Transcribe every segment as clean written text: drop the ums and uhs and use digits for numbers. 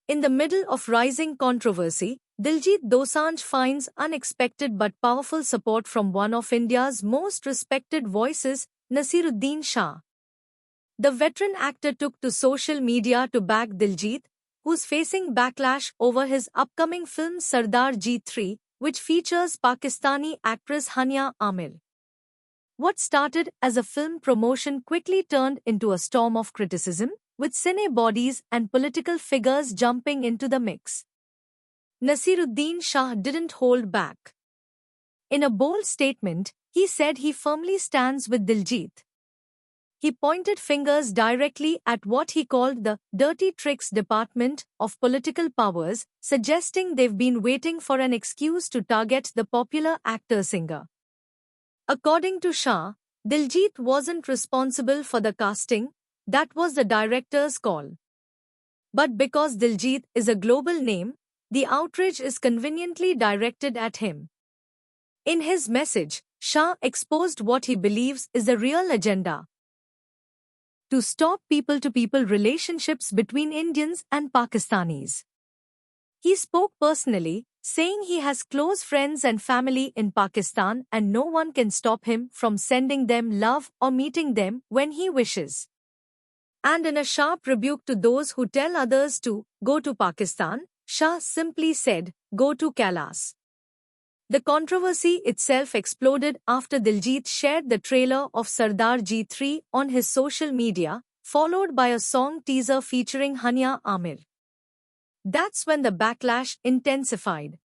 In the middle of rising controversy, Diljit Dosanjh finds unexpected but powerful support from one of India's most respected voices, Naseeruddin Shah. The veteran actor took to social media to back Diljit, who's facing backlash over his upcoming film Sardar Ji 3, which features Pakistani actress Hania Amir. What started as a film promotion quickly turned into a storm of criticism, with cine bodies and political figures jumping into the mix. Naseeruddin Shah didn't hold back. In a bold statement, he said he firmly stands with Diljit. He pointed fingers directly at what he called the dirty tricks department of political powers, suggesting they've been waiting for an excuse to target the popular actor-singer. According to Shah, Diljit wasn't responsible for the casting, that was the director's call. But because Diljit is a global name, the outrage is conveniently directed at him. In his message, Shah exposed what he believes is the real agenda: to stop people-to-people relationships between Indians and Pakistanis. He spoke personally, saying he has close friends and family in Pakistan and no one can stop him from sending them love or meeting them when he wishes. And in a sharp rebuke to those who tell others to go to Pakistan, Shah simply said, "Go to Kailas." The controversy itself exploded after Diljit shared the trailer of Sardar Ji 3 on his social media, followed by a song teaser featuring Hania Amir. That's when the backlash intensified.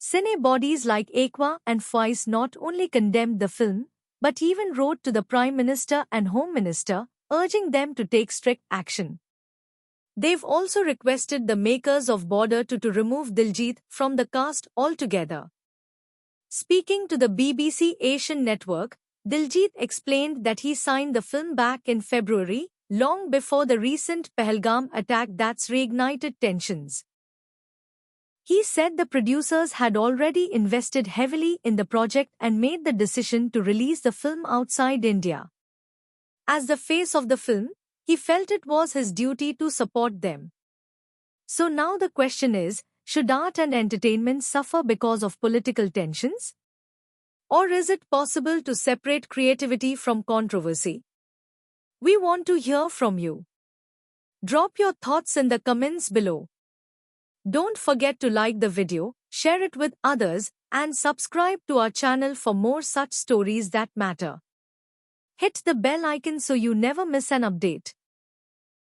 Cine bodies like Ekwa and Faiz not only condemned the film, but even wrote to the Prime Minister and Home Minister, urging them to take strict action. They've also requested the makers of Border to remove Diljit from the cast altogether. Speaking to the BBC Asian network, Diljit explained that he signed the film back in February, long before the recent Pahalgam attack that's reignited tensions. He said the producers had already invested heavily in the project and made the decision to release the film outside India. As the face of the film, he felt it was his duty to support them. So now the question is, should art and entertainment suffer because of political tensions? Or is it possible to separate creativity from controversy? We want to hear from you. Drop your thoughts in the comments below. Don't forget to like the video, share it with others, and subscribe to our channel for more such stories that matter. Hit the bell icon so you never miss an update.